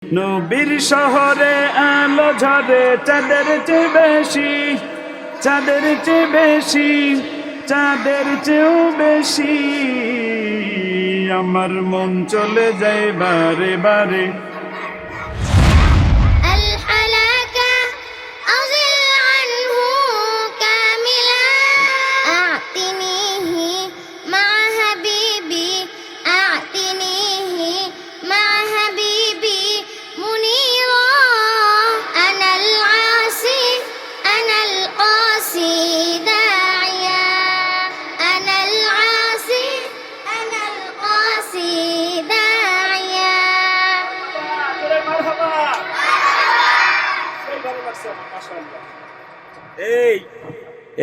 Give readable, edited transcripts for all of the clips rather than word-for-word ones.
নবীর শহরে আলো ঝরে চাঁদের চেয়ে বেশি, চাঁদের চেয়ে বেশি, চাঁদের চেয়েও বেশি। আমার মন চলে যায় বারে বারে।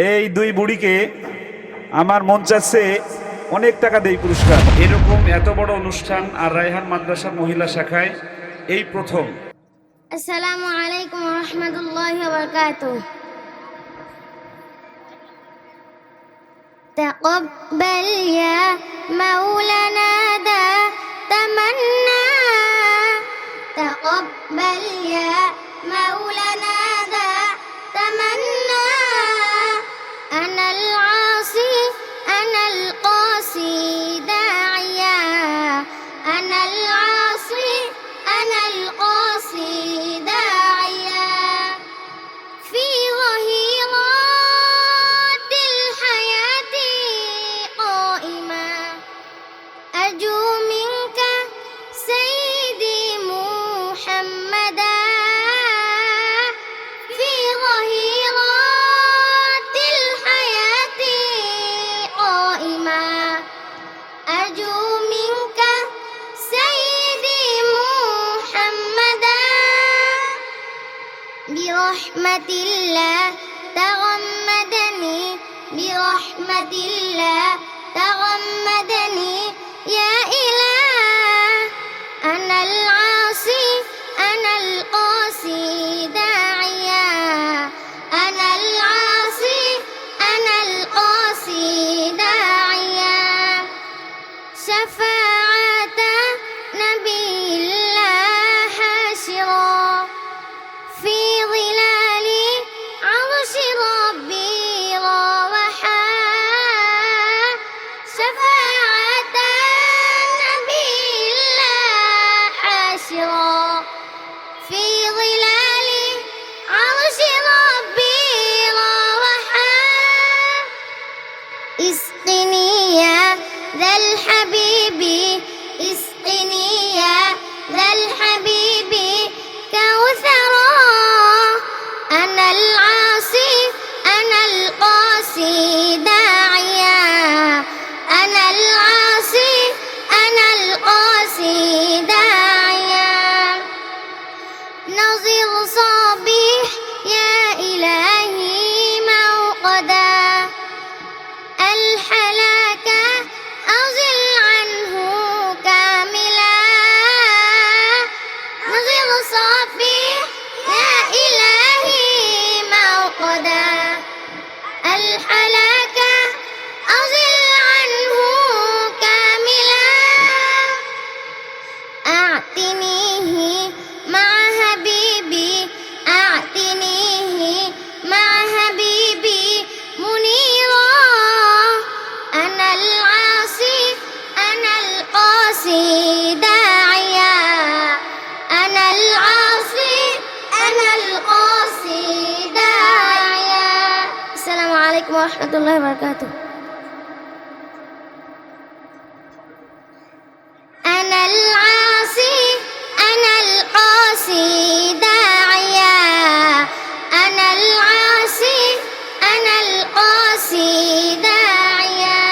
এই দুই বুড়িকে আমার মন চাচ্ছে অনেক টাকা দেই পুরস্কার। এরকম এত বড় অনুষ্ঠান আর রায়হান মাদ্রাসার মহিলা শাখায় এই প্রথম। আসসালামু আলাইকুম ওয়া রাহমাতুল্লাহি ওয়া বারাকাতুহু। তাকাব্বাল ইয়া মাওলানা দা তামান্না, তাকাব্বাল ইয়া মাওলানা দা তামান্না। আনাল আসি আনাল কাসি দাইয়া, আনাল আসি আনাল কাসি দাইয়া। في ظهيرات الحياة قائما أرجو منك سيدي محمدا. في ظهيرات الحياة قائما أرجو منك سيدي محمدا. برحمة الله تغمدني، برحمة الله تغمدني يا إله. أنا العاصي أنا القاسي داعيا، أنا العاصي أنا القاسي داعيا. شفاعة نبي الله حاشرا في ظلال عرش ربي روحا. شفاعة نبي الله حاشرا في ظلال عرش ربي روحا. اسقني يا ذا الحبيب، اسقني يا ذا الحبيب كوثرا. أنا العاصي أنا القاسي داعيا، أنا العاصي أنا القاسي داعيا. نظر صبيح يا إلهي موقدا، الحلاك أزل عنه كاملا. نظر صبيح يا إلهي موقدا، الحلاك أزل عنه كاملا. أعتنيه مع حبيبي، أعتنيه مع حبيبي منيرا. أنا العاصي أنا القاسي داعيا، أنا العاصي أنا القاسي داعيا. السلام عليكم ورحمة الله وبركاته. أنا العاصي أنا القاسي داعيا، أنا العاصي أنا القاسي داعيا.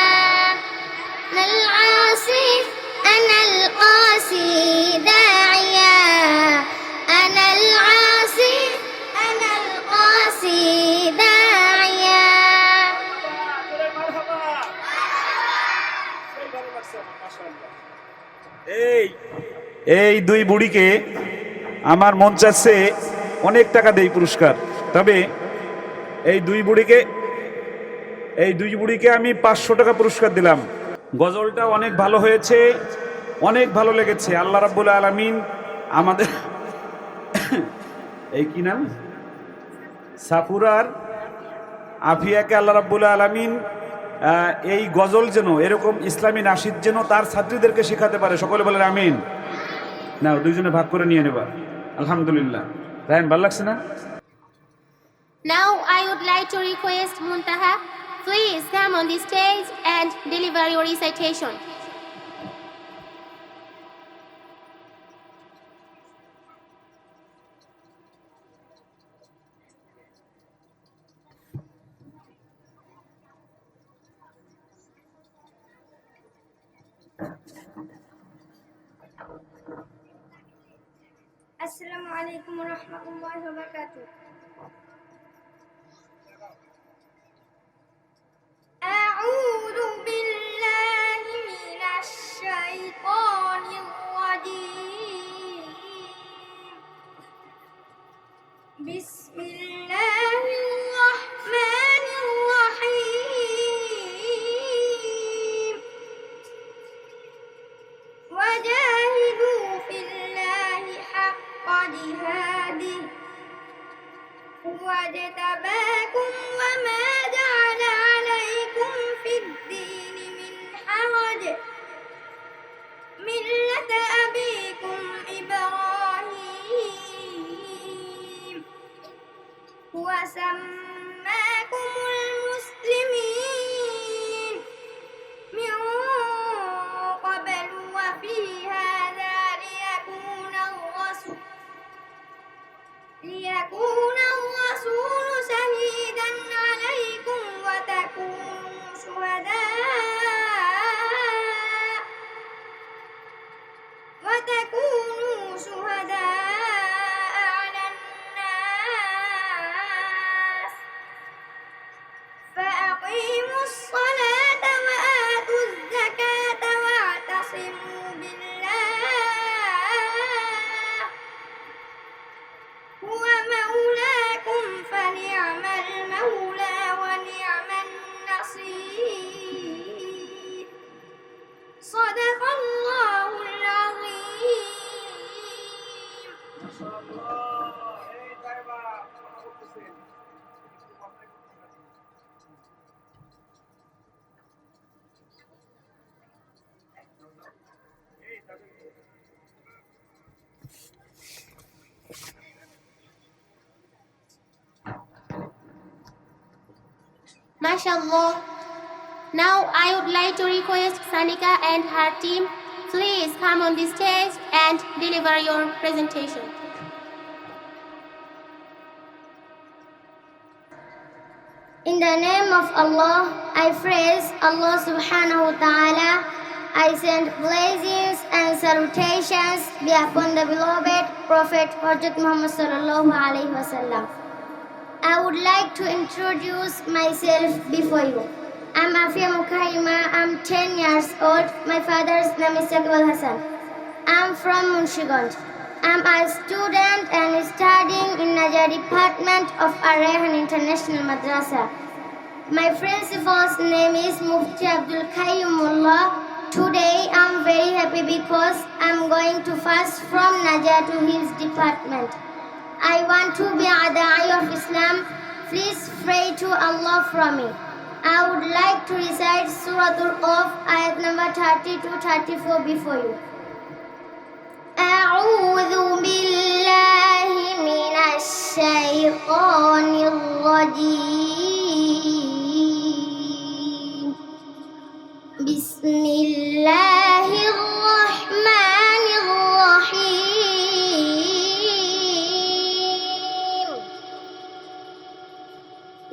أنا العاصي أنا القاسي داعيا، أنا العاصي أنا القاسي داعيا. এই দুই বুড়িকে আমার মন চাচ্ছে অনেক টাকা দেই পুরস্কার। তবে এই দুই বুড়িকে আমি 500 টাকা পুরস্কার দিলাম। গজলটা অনেক ভালো হয়েছে, অনেক ভালো লেগেছে। আল্লাহ রাব্বুল আলামিন আমাদের এই কি নাম, সাফুরার আফিয়াকে আল্লাহ রাব্বুল আলামিন এই গজল যেন, এরকম ইসলামী নাশিদ যেন তার ছাত্রীদেরকে শেখাতে পারে। সকলে বলেন আমিন। না, দুইজনে ভাগ করে নিয়ে নেবা। আলহামদুলিল্লাহ। রায়হান, ভালো লাগছে না? Now I would like to request Muntaha, please come on the stage and deliver your recitation. Assalamu alaikum wa rahmatullahi wa barakatuh. أعوذ بالله من الشيطان الرجيم. بسم الله الرحمن الرحيم. وجاهدوا في الله حق جهاده هو اجتباكم وما جعل عليكم في الدين من حرج ملة أبيكم إبراهيم هو سماكم المسلمين من قبل وفي هذا ليكون الرسول شهيدا عليكم وتكونوا شهداء على الناس فأقيموا الصلاة وآتوا الزكاة واعتصموا بالله هو مولاكم فنعم المولى ونعم النصير صدق الله العظيم. MashaAllah. Now I would like to request Sanika and her team, please come on the stage and deliver your presentation. In the name of Allah, I praise Allah subhanahu wa ta'ala. I send blessings and salutations be upon the beloved Prophet Hazrat Muhammad sallallahu alaihi wasallam. I would like to introduce myself before you. I'm Afia Mukaima. I'm 10 years old. My father's name is Shakib Al Hassan. I'm from Munshiganj. I'm a student and studying in Najjar Department of Ar-Rayhan International Madrasa. My principal's name is Mufti Abdul Qayyumullah. Today I'm very happy because I'm going to fast from Najjar to his department. I want to be a da'i of Islam. Please pray to Allah for me. I would like to recite Surah Al-Qaf, ayat number 30-34 before you. أعوذ بالله من الشيطان الرجيم. بسم الله الرحمن الرحيم.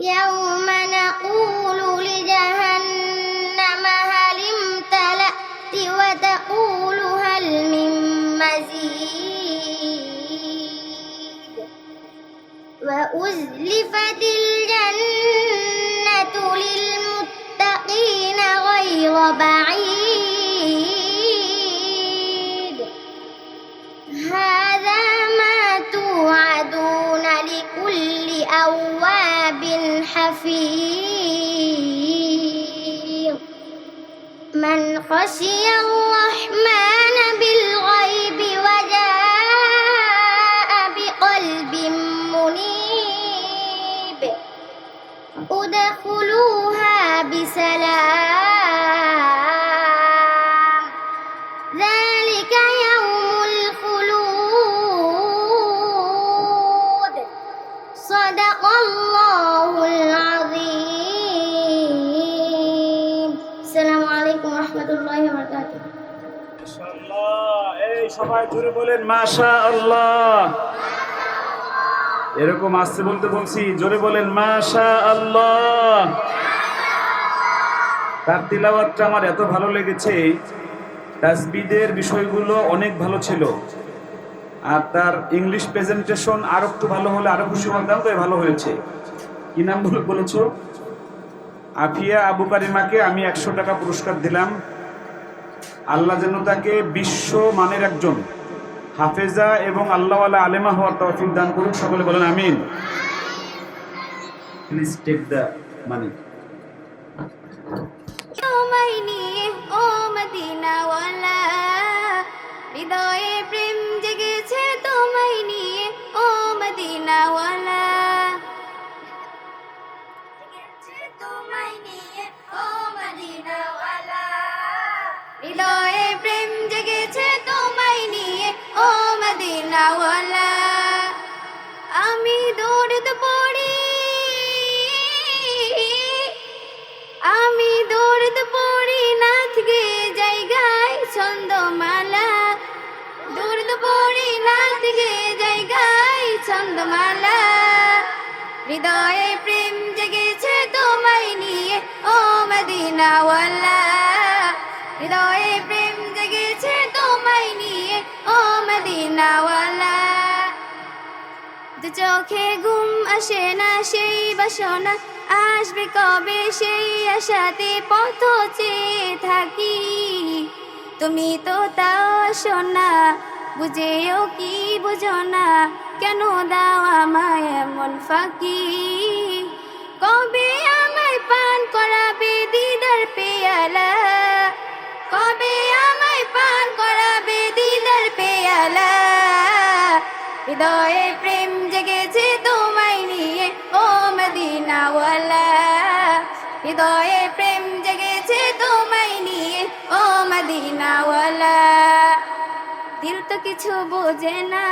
يوم نقول لجهنم هل امتلأت وتقول هل من مزيد وأزلفت الجنة للمتقين غير بعيد هذا ما توعدون لكل أواب حفيظ من خشي الرحمن بالغيب وجاء بقلب সবাই জোরে বলেন মাশাআল্লাহ। এরকম আসতে বলতে বলছি, জোরে বলেন মাশাআল্লাহ। তার তিলাওয়াতটা আমার এত ভালো লেগেছে, তাসবিদের বিষয়গুলো অনেক ভালো ছিল, আর তার ইংলিশ প্রেজেন্টেশন আরো একটু ভালো হলে আরো খুশি হতাম। তো ভালো হয়েছে। কি নাম বলেছো? আফিয়া আবু কারিমাকে আমি 100 টাকা পুরস্কার দিলাম। আল্লাহ যেন তাকে বিশ্ব মানের একজন হাফেজা এবং আল্লাহওয়ালা আলেমা হওয়ার তৌফিক দান করুন। সকলে বলেন আমিন। Please take the money. তোমায় নিয়ে ও মদিনাওয়ালা, হৃদয়ে প্রেম জেগেছে তোমায় নিয়ে ও মদিনাওয়ালা, জেগেছে তোমায় নিয়ে ও মদিনাওয়ালা, হৃদয়ে প্রেম জেগেছে তোমায় নিয়ে ও মদিনাওয়ালা। আমি দৌড় পড়ি, আমি দৌড় পড়ি নাথ গে জায়গায় ছন্দমালা, দৌড় পড়ি নাথ গে জায়গায় ছন্দমালা, হৃদয়ে প্রেম জেগেছে তোমায় নিয়ে ও মদিনাওয়ালা, হৃদয়ে প্রেম জেগেছে তোমায় নিয়ে ও মদিনাওয়ালা। দু চোখে ঘুম আসে না সেই বাসনা, আসবে কবে সেই আশাতে পথ চেয়ে থাকি, তুমি তো তাও আসো না, বুঝেও কি বুঝো না, কেন দাও আমায় এমন ফাঁকি, কবে আমায় পান করাবে দিদার পেয়ালা, কবে আমায় পান করাবে দিদার পেয়ালা, হৃদয়ে প্রেম জেগেছে তোমায় নিয়ে ও মদিনাওয়ালা, হৃদয়ে প্রেম জেগেছে তোমায় নিয়ে ও মদিনাওয়ালা। দিল তো কিছু বোঝে না,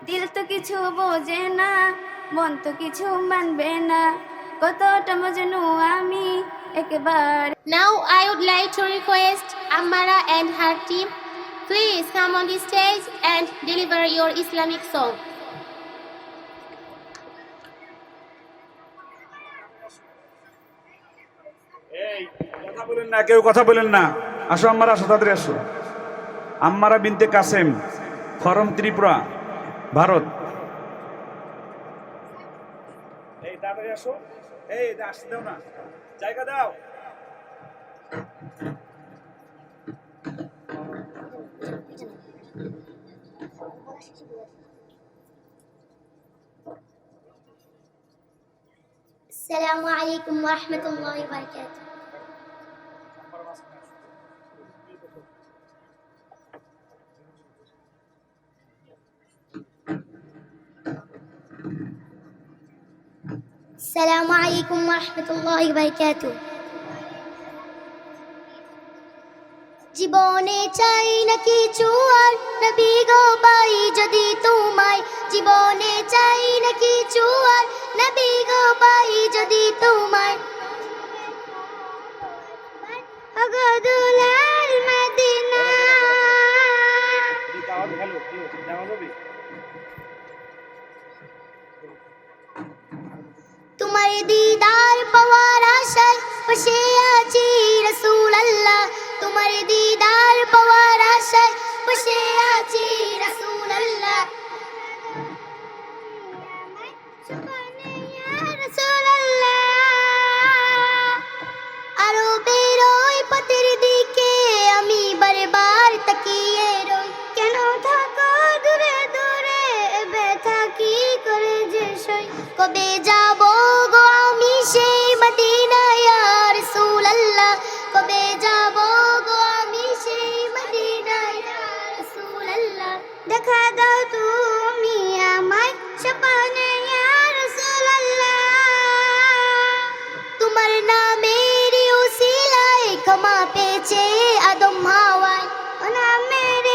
দিল তো কিছু বোঝে না, মন তো কিছু মানবে না, কতটা মজনু আমি একবার। Now I would like to request Amara and her team, please come on the stage and deliver your Islamic song. এই কথা বলেন না, কেউ কথা বলেন না। আসো আম্মারা, আসো, তাড়াতাড়ি আসো। আম্মারা বিনতে কাসেম, ফরম ত্রিপুরা, ভারত। এই তাড়াতাড়ি আসো। এই আসতে দাও না, জায়গা দাও। Assalamu alaikum wa rahmatullahi wa barakatuh. Assalamu alaikum wa rahmatullahi wa barakatuh. জীবনে চাই না কিছু আর নবী গো পাই যদি তোমায়, জীবনে চাই না কিছু আর নবী গো পাই যদি তোমায়, ওগো দুলাল মদিনা। তোমার দিদার পাওয়ার আশায় বসে আছি রাসূলুল্লাহ, তোমার দিদার পাওয়ার আশায় বসে আছি রাসূলুল্লাহ, রাসূলুল্লাহ। আরো বেরোই পথের দিকে আমি বারবার তাকিয়ে রই, কেন থাকো দূরে দূরে ব্যথা কি করে যে সই, কবে যাব গো আমি সেই মদিনায় ইয়া রাসূলুল্লাহ, কবে যাব গো আমি সেই মদিনায় ইয়া রাসূলুল্লাহ, দেখা দাও তুমি আমায় স্বপ্নে ইয়া রাসূলুল্লাহ, তোমার নামের উসিলায় ক্ষমা পেয়েছে আদম হাওয়ায়, ও নামের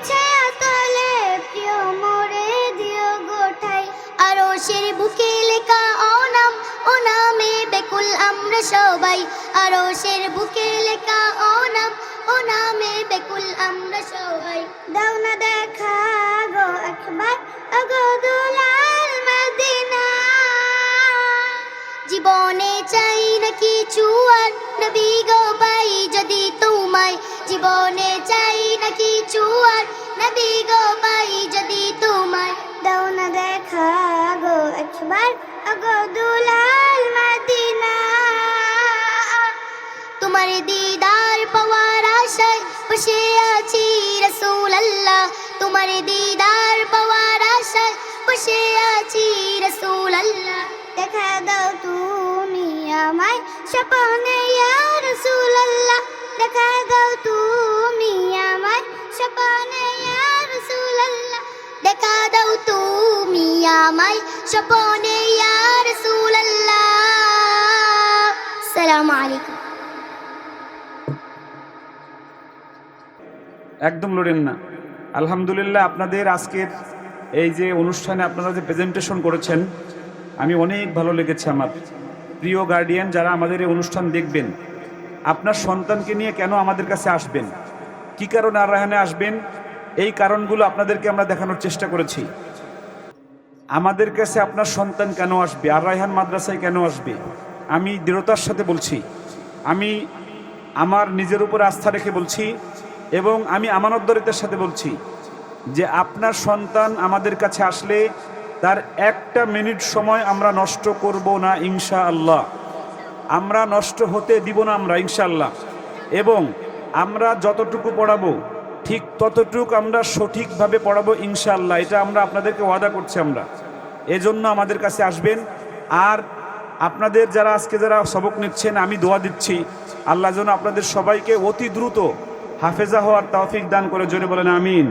ছায়া তলে প্রিয় মোরে দিও গোঠাই, আরশের বুকে লেখা ও নামে বেকুল আমরা সবাই, আরশের বুকে লেখা ও ও নামে বেকুল আমরা সবাই দাও না দেখা গো একবার ওগো দুলাল মদিনা জীবনে চাই না কিছু আর নবী গো পাই যদি তোমায় জীবনে চাই না কিছু আর নবী গো পাই যদি তোমায় দাও না দেখা গো একবার ওগো দুলাল মদিনা তোমার দিদার পাওয়ার আশায় বসে আছি রাসূলুল্লাহ তোমার দিদার পাওয়ার আশায় বসে আছি রাসূলুল্লাহ দেখা দাও তুমি আমায় স্বপ্নে ইয়া রাসূলুল্লাহ দেখা দাও তুমি আমায় স্বপ্নে ইয়া রাসূলুল্লাহ দেখা দাও তুমি আমায় স্বপ্নে ইয়া রাসূলুল্লাহ আসসালামু আলাইকুম একদম লড়েন না। আলহামদুলিল্লাহ, আপনাদের আজকের এই যে অনুষ্ঠানে আপনারা যে প্রেজেন্টেশন করেছেন আমি অনেক ভালো লেগেছে। আমার প্রিয় গার্ডিয়ান যারা আমাদের এই অনুষ্ঠান দেখবেন, আপনার সন্তানকে নিয়ে কেন আমাদের কাছে আসবেন, কি কারণে আর রায়হানে আসবেন, এই কারণগুলো আপনাদেরকে আমরা দেখানোর চেষ্টা করেছি। আমাদের কাছে আপনার সন্তান কেন আসবে, আর রায়হান মাদ্রাসায় কেন আসবে, আমি দৃঢ়তার সাথে বলছি, আমি আমার নিজের উপর আস্থা রেখে বলছি এবং আমি আমানতদারিতার সাথে বলছি যে আপনার সন্তান আমাদের কাছে আসলে তার একটা মিনিট সময় আমরা নষ্ট করব না ইনশাআল্লাহ। আমরা নষ্ট হতে দিব না আমরা ইনশাআল্লাহ। এবং আমরা যতটুকু পড়াবো ঠিক ততটুকু আমরা সঠিকভাবে পড়াবো ইনশাআল্লাহ। এটা আমরা আপনাদেরকে ওয়াদা করছি। আমরা এজন্য আমাদের কাছে আসবেন। আর আপনাদের যারা আজকে যারা সবক নিচ্ছেন, আমি দোয়া দিচ্ছি আল্লাহ যেন আপনাদের সবাইকে অতি দ্রুত হাফেজা হওয়ার তৌফিক দান করে। জোরে বলেন আমিন।